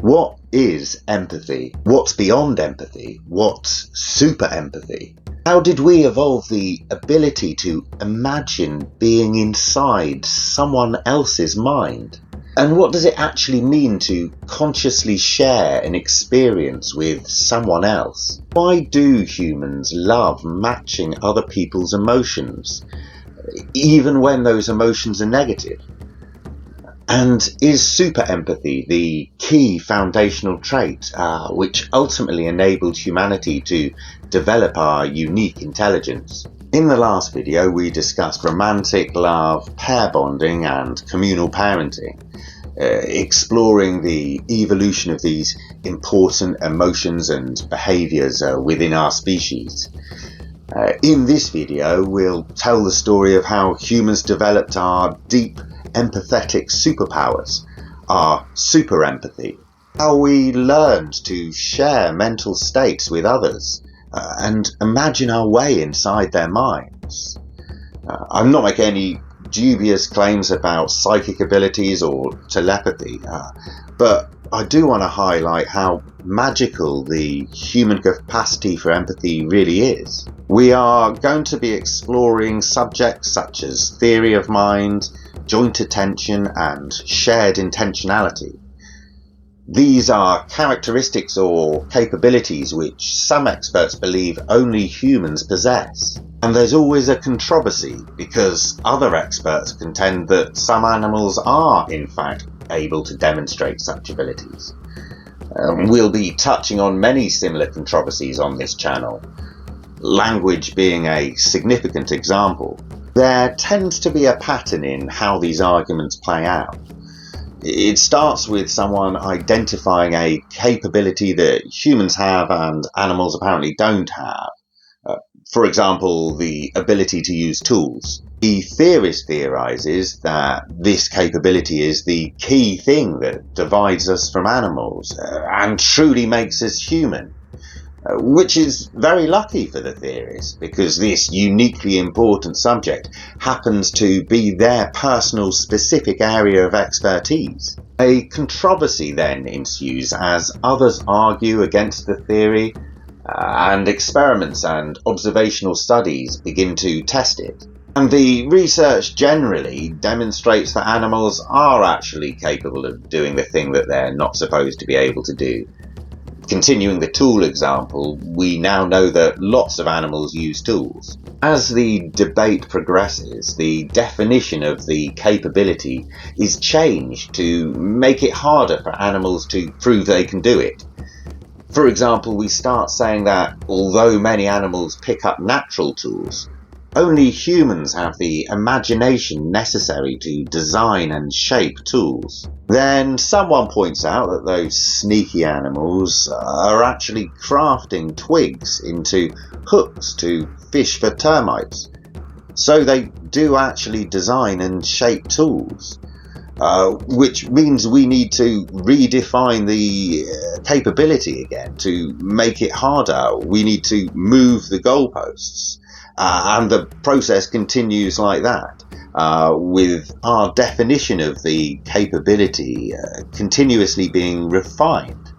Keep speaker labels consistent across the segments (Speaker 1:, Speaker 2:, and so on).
Speaker 1: What is empathy? What's beyond empathy? What's super empathy? How did we evolve the ability to imagine being inside someone else's mind? And what does it actually mean to consciously share an experience with someone else? Why do humans love matching other people's emotions, even when those emotions are negative? And is super empathy the key foundational trait which ultimately enabled humanity to develop our unique intelligence? In the last video, we discussed romantic love, pair bonding, and communal parenting, exploring the evolution of these important emotions and behaviors within our species. In this video, we'll tell the story of how humans developed our deep empathetic superpowers, our super empathy, how we learned to share mental states with others and imagine our way inside their minds. I'm not making any dubious claims about psychic abilities or telepathy, but I do want to highlight how magical the human capacity for empathy really is. We are going to be exploring subjects such as theory of mind, joint attention, and shared intentionality. These are characteristics or capabilities which some experts believe only humans possess. And there's always a controversy because other experts contend that some animals are in fact able to demonstrate such abilities. We'll be touching on many similar controversies on this channel, language being a significant example. There tends to be a pattern in how these arguments play out. It starts with someone identifying a capability that humans have and animals apparently don't have. For example, the ability to use tools. The theorist theorizes that this capability is the key thing that divides us from animals and truly makes us human. Which is very lucky for the theorists, because this uniquely important subject happens to be their personal specific area of expertise. A controversy then ensues as others argue against the theory, and experiments and observational studies begin to test it. And the research generally demonstrates that animals are actually capable of doing the thing that they're not supposed to be able to do. Continuing the tool example, we now know that lots of animals use tools. As the debate progresses, the definition of the capability is changed to make it harder for animals to prove they can do it. For example, we start saying that although many animals pick up natural tools, only humans have the imagination necessary to design and shape tools. Then someone points out that those sneaky animals are actually crafting twigs into hooks to fish for termites. So they do actually design and shape tools, which means we need to redefine the capability again to make it harder. We need to move the goalposts. And the process continues like that, with our definition of the capability continuously being refined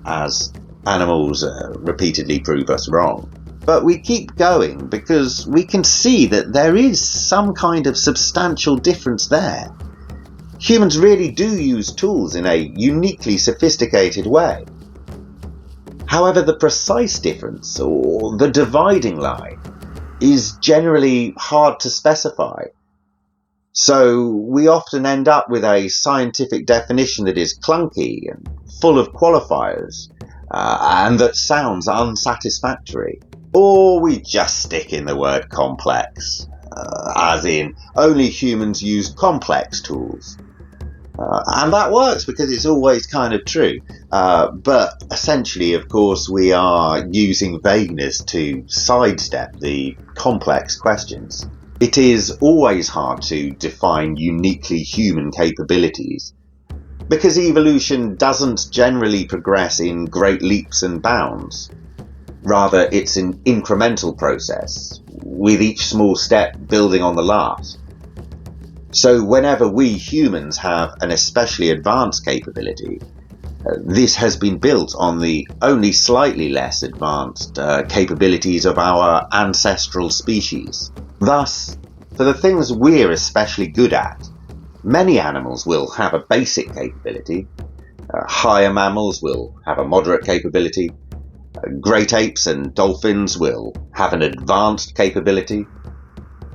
Speaker 1: as animals repeatedly prove us wrong. But we keep going because we can see that there is some kind of substantial difference there. Humans really do use tools in a uniquely sophisticated way. However, the precise difference, or the dividing line, is generally hard to specify. So we often end up with a scientific definition that is clunky and full of qualifiers, and that sounds unsatisfactory. Or we just stick in the word complex, as in only humans use complex tools. And that works because it's always kind of true. But essentially, of course, we are using vagueness to sidestep the complex questions. It is always hard to define uniquely human capabilities because evolution doesn't generally progress in great leaps and bounds. Rather, it's an incremental process, with each small step building on the last. So whenever we humans have an especially advanced capability, This has been built on the only slightly less advanced capabilities of our ancestral species. Thus, for the things we're especially good at, many animals will have a basic capability, higher mammals will have a moderate capability, great apes and dolphins will have an advanced capability,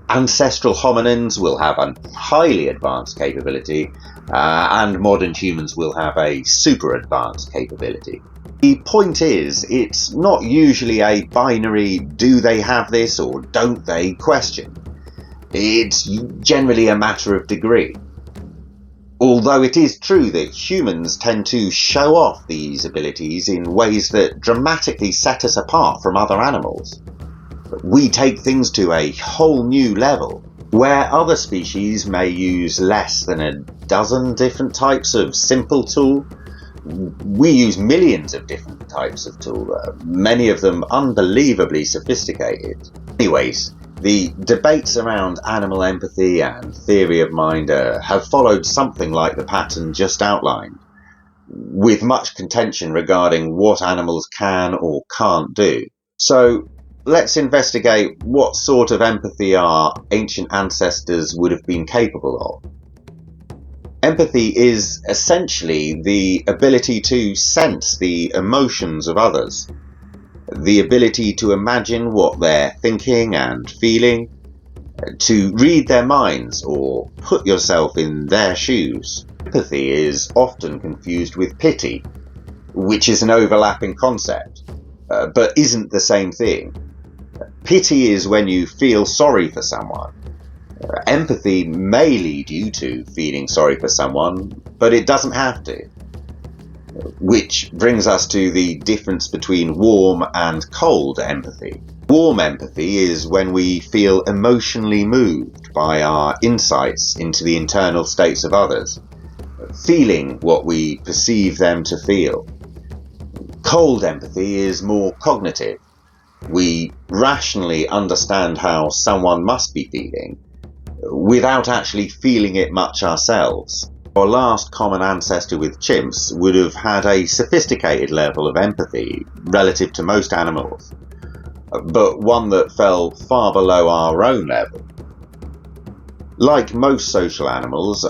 Speaker 1: ancestral hominins will have a highly advanced capability, and modern humans will have a super advanced capability. The point is, it's not usually a binary do they have this or don't they question. It's generally a matter of degree. Although it is true that humans tend to show off these abilities in ways that dramatically set us apart from other animals. We take things to a whole new level, where other species may use less than a dozen different types of simple tool. We use millions of different types of tool, many of them unbelievably sophisticated. Anyways, the debates around animal empathy and theory of mind have followed something like the pattern just outlined, with much contention regarding what animals can or can't do. So, let's investigate what sort of empathy our ancient ancestors would have been capable of. Empathy is essentially the ability to sense the emotions of others, the ability to imagine what they're thinking and feeling, to read their minds or put yourself in their shoes. Empathy is often confused with pity, which is an overlapping concept, but isn't the same thing. Pity is when you feel sorry for someone. Empathy may lead you to feeling sorry for someone, but it doesn't have to. Which brings us to the difference between warm and cold empathy. Warm empathy is when we feel emotionally moved by our insights into the internal states of others, feeling what we perceive them to feel. Cold empathy is more cognitive. We rationally understand how someone must be feeling, without actually feeling it much ourselves. Our last common ancestor with chimps would have had a sophisticated level of empathy relative to most animals, but one that fell far below our own level. Like most social animals,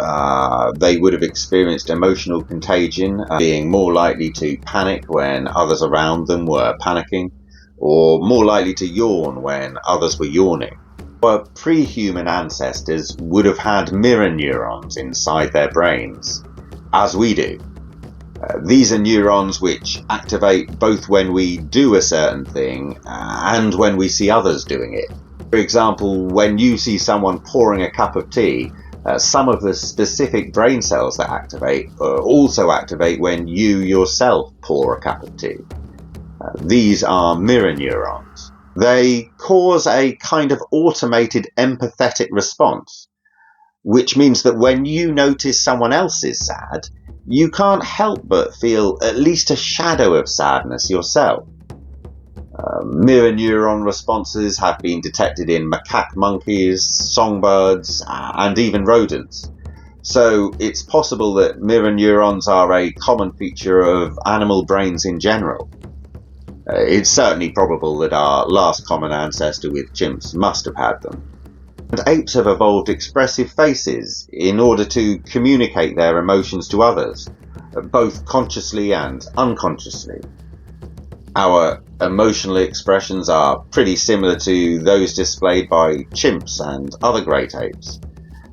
Speaker 1: they would have experienced emotional contagion, being more likely to panic when others around them were panicking, or more likely to yawn when others were yawning. Our pre-human ancestors would have had mirror neurons inside their brains, as we do. These are neurons which activate both when we do a certain thing and when we see others doing it. For example, when you see someone pouring a cup of tea, some of the specific brain cells that activate also activate when you yourself pour a cup of tea. These are mirror neurons. They cause a kind of automated empathetic response, which means that when you notice someone else is sad, you can't help but feel at least a shadow of sadness yourself. Mirror neuron responses have been detected in macaque monkeys, songbirds, and even rodents. So it's possible that mirror neurons are a common feature of animal brains in general. It's certainly probable that our last common ancestor with chimps must have had them. And apes have evolved expressive faces in order to communicate their emotions to others, both consciously and unconsciously. Our emotional expressions are pretty similar to those displayed by chimps and other great apes.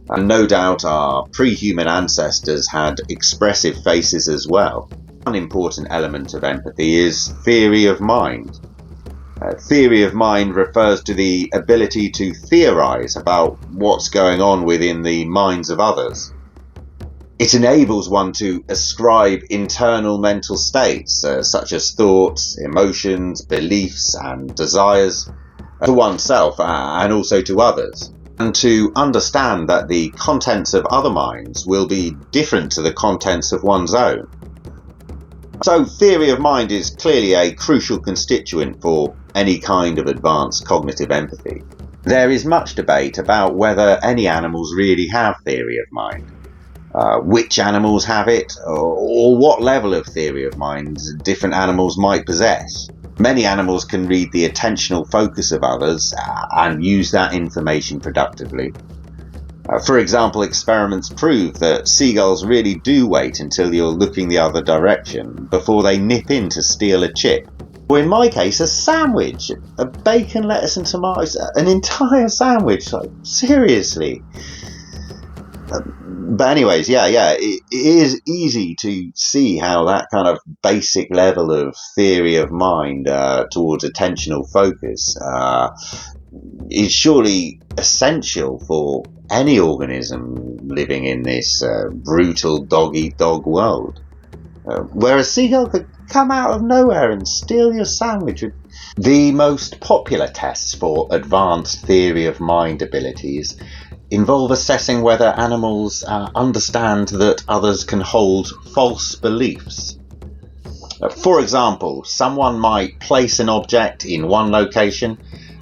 Speaker 1: And no doubt our pre-human ancestors had expressive faces as well. One important element of empathy is theory of mind. Theory of mind refers to the ability to theorize about what's going on within the minds of others. It enables one to ascribe internal mental states, such as thoughts, emotions, beliefs, and desires, to oneself and also to others, and to understand that the contents of other minds will be different to the contents of one's own. So theory of mind is clearly a crucial constituent for any kind of advanced cognitive empathy. There is much debate about whether any animals really have theory of mind. which animals have it, or what level of theory of mind different animals might possess. Many animals can read the attentional focus of others and use that information productively. For example, experiments prove that seagulls really do wait until you're looking the other direction before they nip in to steal a chip. Or in my case, a sandwich, a bacon, lettuce and tomatoes, an entire sandwich, like seriously. But anyways, it is easy to see how that kind of basic level of theory of mind towards attentional focus is surely essential for any organism living in this brutal dog-eat-dog world. Where a seagull could come out of nowhere and steal your sandwich. The most popular tests for advanced theory of mind abilities involve assessing whether animals understand that others can hold false beliefs. For example, someone might place an object in one location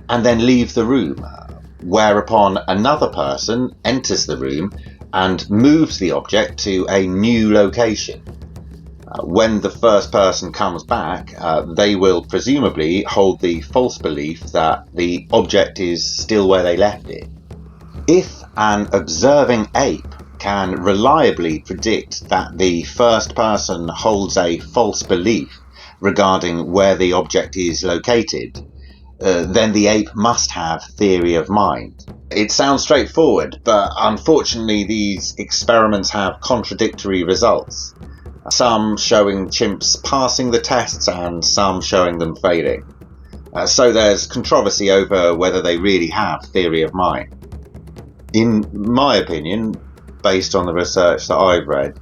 Speaker 1: and then leave the room, whereupon another person enters the room and moves the object to a new location. When the first person comes back, they will presumably hold the false belief that the object is still where they left it. If an observing ape can reliably predict that the first person holds a false belief regarding where the object is located, then the ape must have theory of mind. It sounds straightforward, but unfortunately these experiments have contradictory results. Some showing chimps passing the tests and some showing them failing. So there's controversy over whether they really have theory of mind. In my opinion, based on the research that I've read,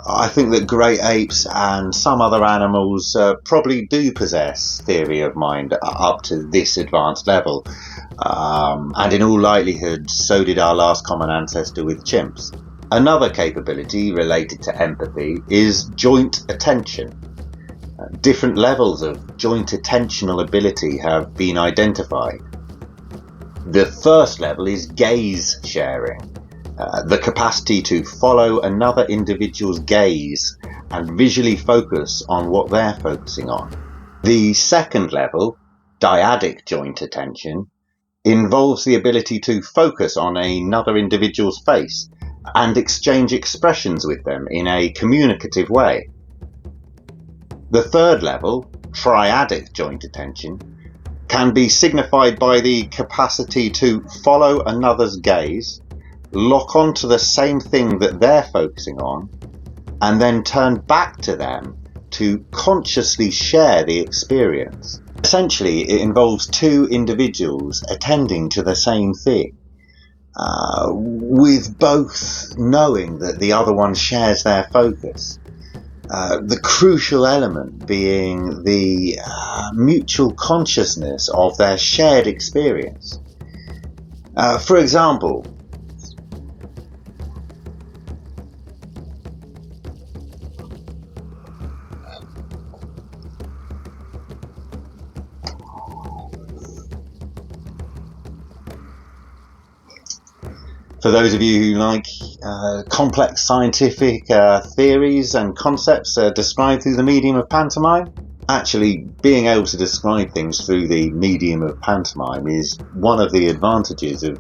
Speaker 1: I think that great apes and some other animals probably do possess theory of mind up to this advanced level. And in all likelihood, so did our last common ancestor with chimps. Another capability related to empathy is joint attention. Different levels of joint attentional ability have been identified. The first level is gaze sharing, the capacity to follow another individual's gaze and visually focus on what they're focusing on. The second level, dyadic joint attention, involves the ability to focus on another individual's face and exchange expressions with them in a communicative way. The third level, triadic joint attention, can be signified by the capacity to follow another's gaze, lock onto the same thing that they're focusing on, and then turn back to them to consciously share the experience. Essentially, it involves two individuals attending to the same thing, with both knowing that the other one shares their focus. The crucial element being the mutual consciousness of their shared experience. For example, for those of you who like complex scientific theories and concepts described through the medium of pantomime, actually being able to describe things through the medium of pantomime is one of the advantages of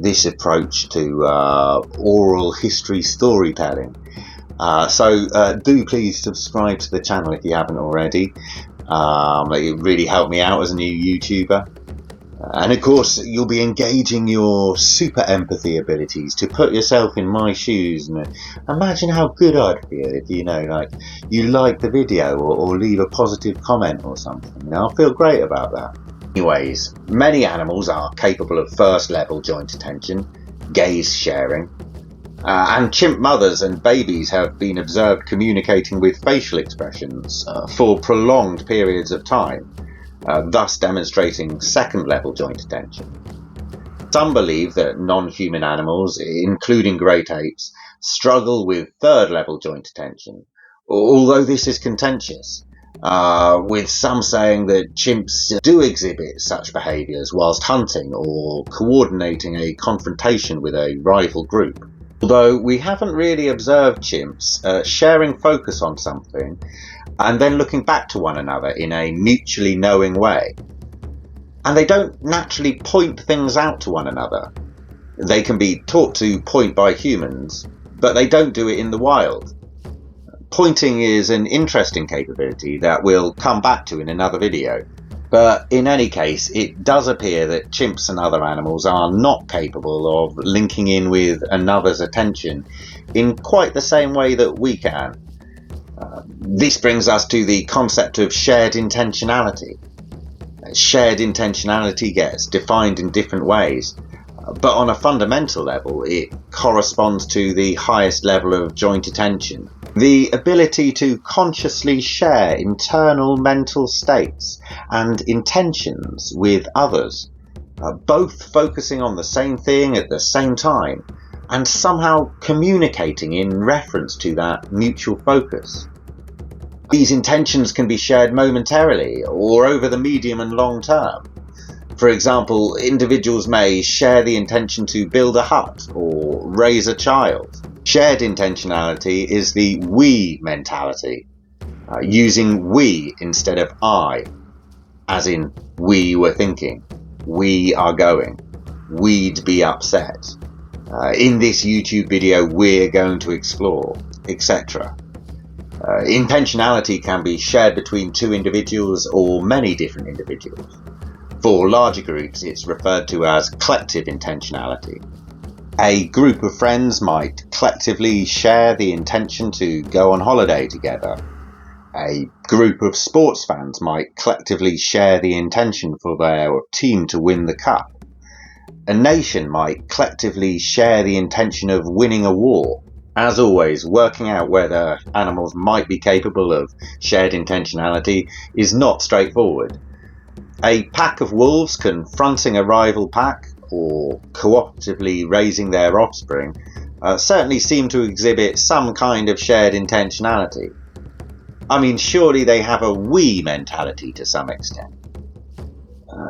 Speaker 1: this approach to oral history storytelling. So do please subscribe to the channel if you haven't already. It really helped me out as a new YouTuber. And of course, you'll be engaging your super empathy abilities to put yourself in my shoes and imagine how good I'd feel if you like the video or leave a positive comment or something. I'll feel great about that. Anyways, many animals are capable of first level joint attention, gaze sharing, and chimp mothers and babies have been observed communicating with facial expressions for prolonged periods of time. Thus demonstrating second-level joint attention. Some believe that non-human animals, including great apes, struggle with third-level joint attention, although this is contentious, with some saying that chimps do exhibit such behaviours whilst hunting or coordinating a confrontation with a rival group. Although we haven't really observed chimps sharing focus on something and then looking back to one another in a mutually knowing way. And they don't naturally point things out to one another. They can be taught to point by humans, but they don't do it in the wild. Pointing is an interesting capability that we'll come back to in another video. But in any case, it does appear that chimps and other animals are not capable of linking in with another's attention in quite the same way that we can. This brings us to the concept of shared intentionality. Shared intentionality gets defined in different ways, but on a fundamental level it corresponds to the highest level of joint attention. The ability to consciously share internal mental states and intentions with others, both focusing on the same thing at the same time and somehow communicating in reference to that mutual focus. These intentions can be shared momentarily or over the medium and long term. For example, individuals may share the intention to build a hut or raise a child. Shared intentionality is the we mentality, using we instead of I, as in we were thinking, we are going, we'd be upset. In this YouTube video we're going to explore, etc. Intentionality can be shared between two individuals or many different individuals. For larger groups, it's referred to as collective intentionality. A group of friends might collectively share the intention to go on holiday together. A group of sports fans might collectively share the intention for their team to win the cup. A nation might collectively share the intention of winning a war. As always, working out whether animals might be capable of shared intentionality is not straightforward. A pack of wolves confronting a rival pack, or cooperatively raising their offspring, certainly seem to exhibit some kind of shared intentionality. I mean, surely they have a we mentality to some extent.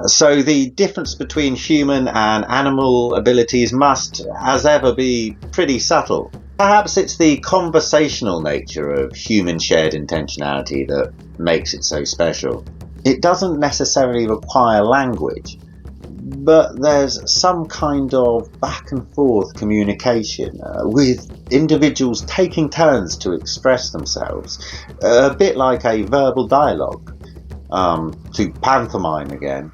Speaker 1: So the difference between human and animal abilities must, as ever, be pretty subtle. Perhaps it's the conversational nature of human shared intentionality that makes it so special. It doesn't necessarily require language, but there's some kind of back and forth communication, with individuals taking turns to express themselves, a bit like a verbal dialogue. To pantomime again.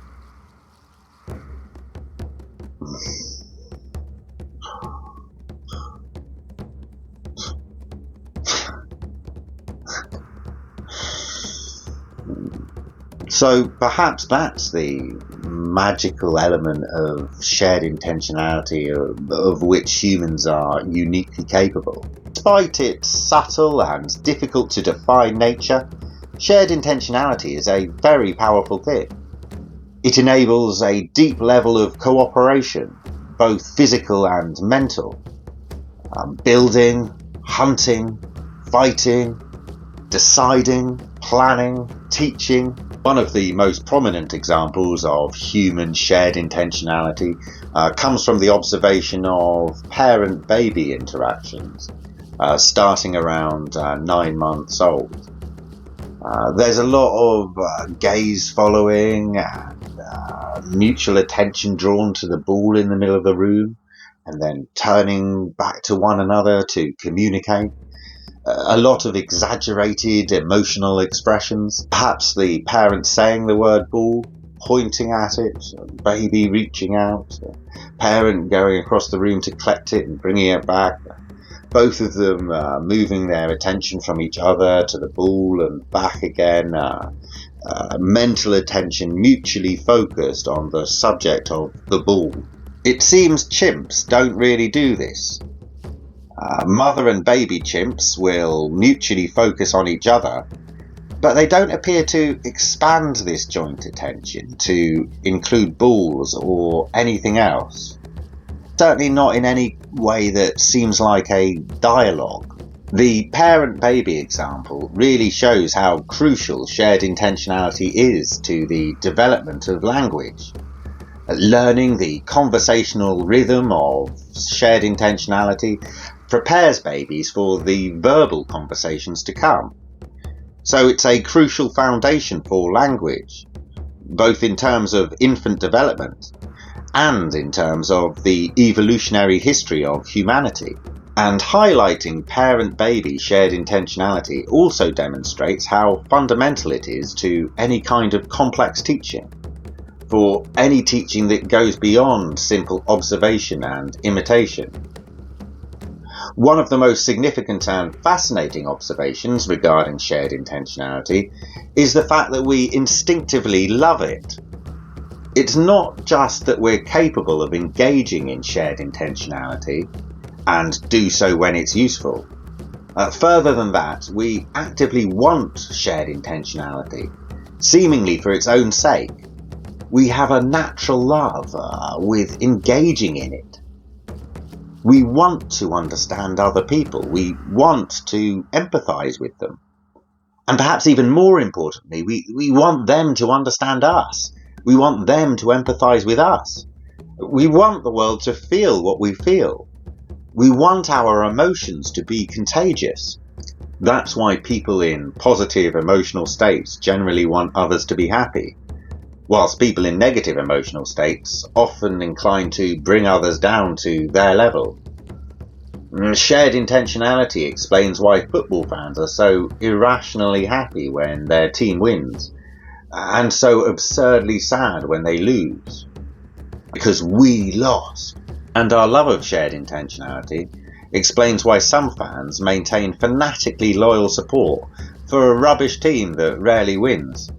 Speaker 1: So perhaps that's the magical element of shared intentionality of which humans are uniquely capable. Despite its subtle and difficult to define nature, shared intentionality is a very powerful thing. It enables a deep level of cooperation, both physical and mental. Building, hunting, fighting, deciding, planning, teaching. One of the most prominent examples of human shared intentionality comes from the observation of parent-baby interactions, starting around 9 months old. There's a lot of gaze following and mutual attention drawn to the ball in the middle of the room, and then turning back to one another to communicate. A lot of exaggerated emotional expressions. Perhaps the parent saying the word ball, pointing at it, baby reaching out, parent going across the room to collect it and bringing it back. Both of them moving their attention from each other to the ball and back again. Mental attention mutually focused on the subject of the ball. It seems chimps don't really do this. Mother and baby chimps will mutually focus on each other, but they don't appear to expand this joint attention to include balls or anything else. Certainly not in any way that seems like a dialogue. The parent-baby example really shows how crucial shared intentionality is to the development of language. Learning the conversational rhythm of shared intentionality prepares babies for the verbal conversations to come. So it's a crucial foundation for language, both in terms of infant development and in terms of the evolutionary history of humanity. And highlighting parent-baby shared intentionality also demonstrates how fundamental it is to any kind of complex teaching, for any teaching that goes beyond simple observation and imitation. One of the most significant and fascinating observations regarding shared intentionality is the fact that we instinctively love it. It's not just that we're capable of engaging in shared intentionality, and do so when it's useful. Further than that, we actively want shared intentionality, seemingly for its own sake. We have a natural love with engaging in it. We want to understand other people. We want to empathise with them. And perhaps even more importantly, we want them to understand us. We want them to empathise with us. We want the world to feel what we feel. We want our emotions to be contagious. That's why people in positive emotional states generally want others to be happy, whilst people in negative emotional states often incline to bring others down to their level. Shared intentionality explains why football fans are so irrationally happy when their team wins, and so absurdly sad when they lose. Because we lost. And our love of shared intentionality explains why some fans maintain fanatically loyal support for a rubbish team that rarely wins.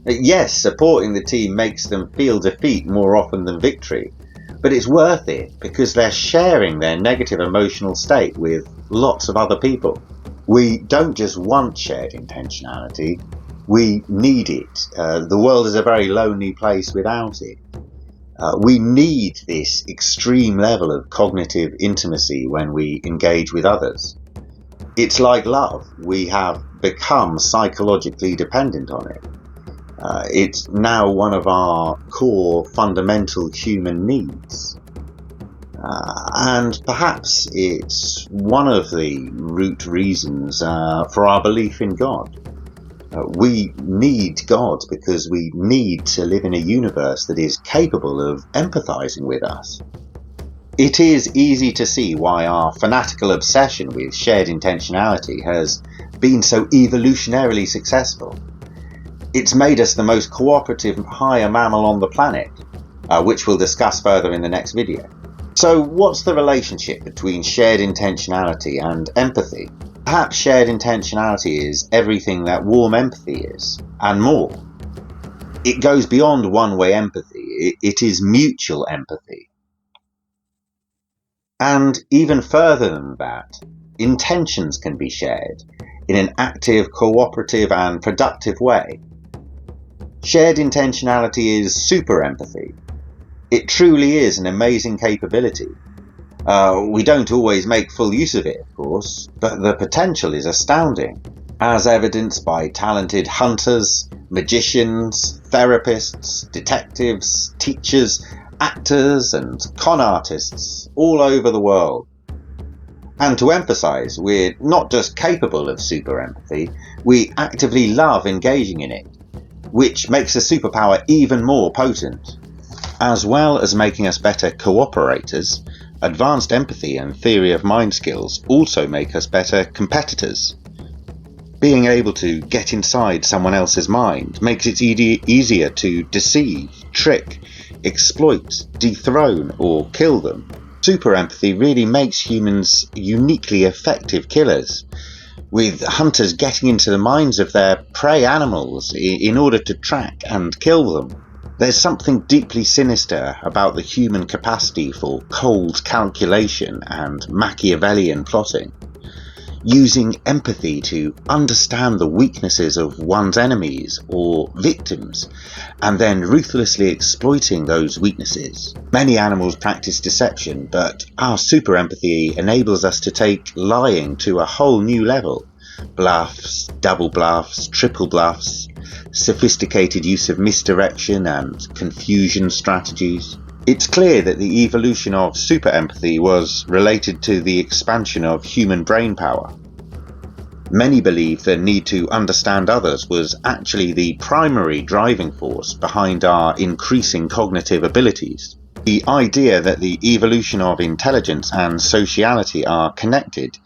Speaker 1: Yes, supporting the team makes them feel defeat more often than victory, but it's worth it because they're sharing their negative emotional state with lots of other people. We don't just want shared intentionality, we need it. The world is a very lonely place without it. We need this extreme level of cognitive intimacy when we engage with others. It's like love. We have become psychologically dependent on it. It's now one of our core fundamental human needs. And perhaps it's one of the root reasons for our belief in God. We need God because we need to live in a universe that is capable of empathizing with us. It is easy to see why our fanatical obsession with shared intentionality has been so evolutionarily successful. It's made us the most cooperative higher mammal on the planet, which we'll discuss further in the next video. So what's the relationship between shared intentionality and empathy? Perhaps shared intentionality is everything that warm empathy is, and more. It goes beyond one-way empathy, it is mutual empathy. And even further than that, intentions can be shared in an active, cooperative and productive way. Shared intentionality is super empathy. It truly is an amazing capability. We don't always make full use of it, of course, but the potential is astounding, as evidenced by talented hunters, magicians, therapists, detectives, teachers, actors and con artists all over the world. And to emphasize, we're not just capable of super empathy, we actively love engaging in it, which makes the superpower even more potent. As well as making us better cooperators, advanced empathy and theory of mind skills also make us better competitors. Being able to get inside someone else's mind makes it easier to deceive, trick, exploit, dethrone or kill them. Super empathy really makes humans uniquely effective killers, with hunters getting into the minds of their prey animals in order to track and kill them. There's something deeply sinister about the human capacity for cold calculation and Machiavellian plotting. Using empathy to understand the weaknesses of one's enemies or victims, and then ruthlessly exploiting those weaknesses. Many animals practice deception, but our super empathy enables us to take lying to a whole new level. Bluffs, double bluffs, triple bluffs. sophisticated use of misdirection and confusion strategies. It's clear that the evolution of super empathy was related to the expansion of human brain power. Many believe the need to understand others was actually the primary driving force behind our increasing cognitive abilities. The idea that the evolution of intelligence and sociality are connected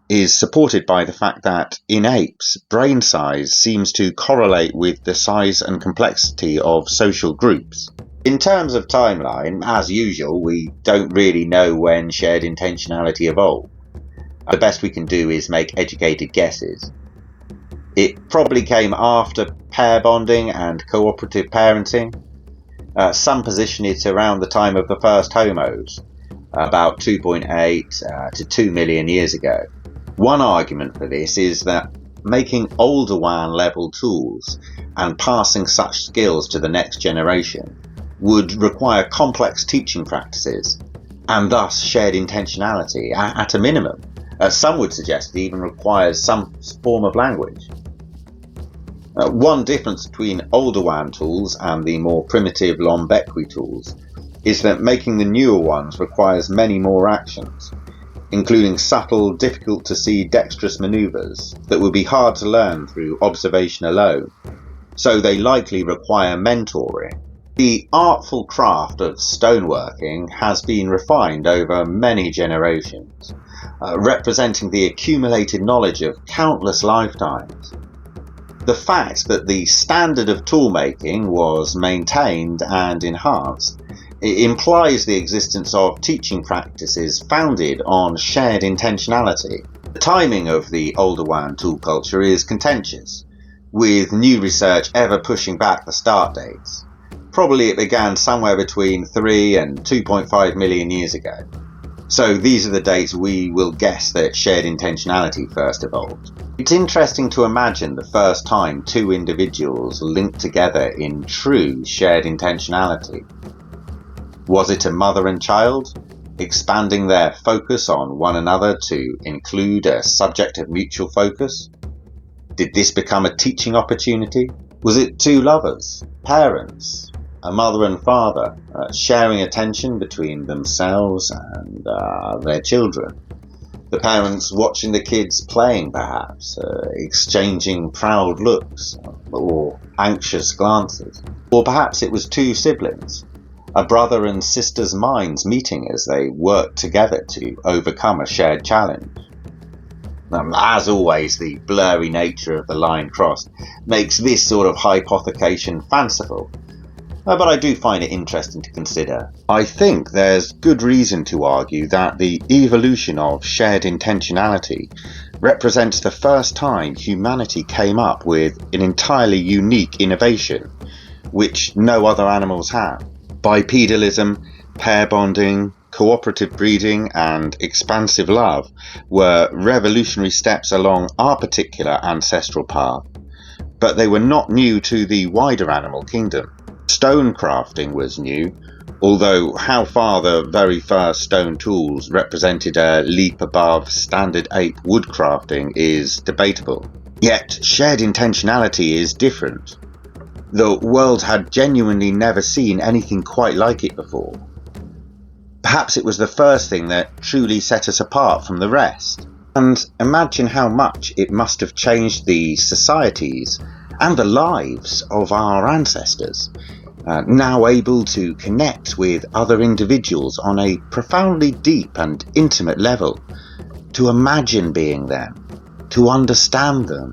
Speaker 1: is supported by the fact that in apes, brain size seems to correlate with the size and complexity of social groups. In terms of timeline, as usual, we don't really know when shared intentionality evolved. The best we can do is make educated guesses. It probably came after pair bonding and cooperative parenting. Some position it around the time of the first homos, about 2.8 to 2 million years ago. One argument for this is that making older WAN level tools and passing such skills to the next generation would require complex teaching practices and thus shared intentionality at a minimum. Some would suggest it even requires some form of language. One difference between older WAN tools and the more primitive Lombequi tools is that making the newer ones requires many more actions, including subtle, difficult to see dexterous maneuvers that would be hard to learn through observation alone, so they likely require mentoring. The artful craft of stoneworking has been refined over many generations, representing the accumulated knowledge of countless lifetimes. The fact that the standard of toolmaking was maintained and enhanced implies the existence of teaching practices founded on shared intentionality. The timing of the older WAN tool culture is contentious, with new research ever pushing back the start dates. Probably it began somewhere between 3 and 2.5 million years ago. So these are the dates we will guess that shared intentionality first evolved. It's interesting to imagine the first time two individuals linked together in true shared intentionality. Was it a mother and child, expanding their focus on one another to include a subject of mutual focus? Did this become a teaching opportunity? Was it two lovers, parents, a mother and father, sharing attention between themselves and their children? The parents watching the kids playing, perhaps, exchanging proud looks or anxious glances. Or perhaps it was two siblings, a brother and sister's minds meeting as they worked together to overcome a shared challenge. As always, the blurry nature of the line crossed makes this sort of hypothecation fanciful, but I do find it interesting to consider. I think there's good reason to argue that the evolution of shared intentionality represents the first time humanity came up with an entirely unique innovation, which no other animals have. Bipedalism, pair bonding, cooperative breeding, and expansive love were revolutionary steps along our particular ancestral path, but they were not new to the wider animal kingdom. Stone crafting was new, although how far the very first stone tools represented a leap above standard ape wood crafting is debatable. Yet shared intentionality is different. The world had genuinely never seen anything quite like it before. Perhaps it was the first thing that truly set us apart from the rest. And imagine how much it must have changed the societies and the lives of our ancestors, now able to connect with other individuals on a profoundly deep and intimate level, to imagine being them, to understand them,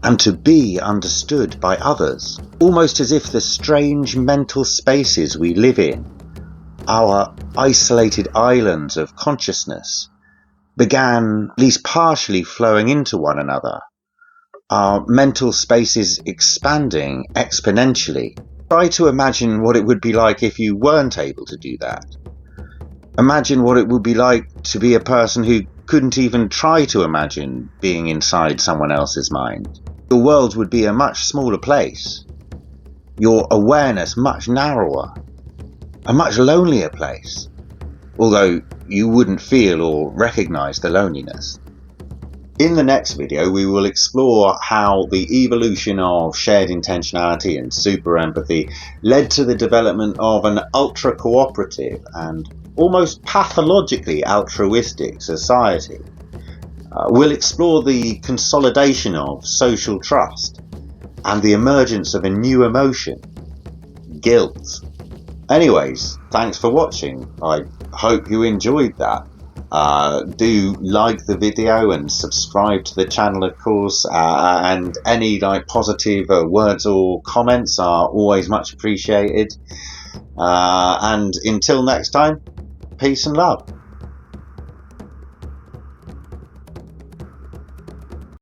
Speaker 1: and to be understood by others, almost as if the strange mental spaces we live in, our isolated islands of consciousness, began at least partially flowing into one another, our mental spaces expanding exponentially. Try to imagine what it would be like if you weren't able to do that. Imagine what it would be like to be a person who couldn't even try to imagine being inside someone else's mind. Your world would be a much smaller place, your awareness much narrower, a much lonelier place, although you wouldn't feel or recognize the loneliness. In the next video, we will explore how the evolution of shared intentionality and super empathy led to the development of an ultra-cooperative and almost pathologically altruistic society. We'll explore the consolidation of social trust and the emergence of a new emotion, guilt. Anyways, thanks for watching. I hope you enjoyed that. Do like the video and subscribe to the channel, of course, and any positive words or comments are always much appreciated. And until next time, peace and love.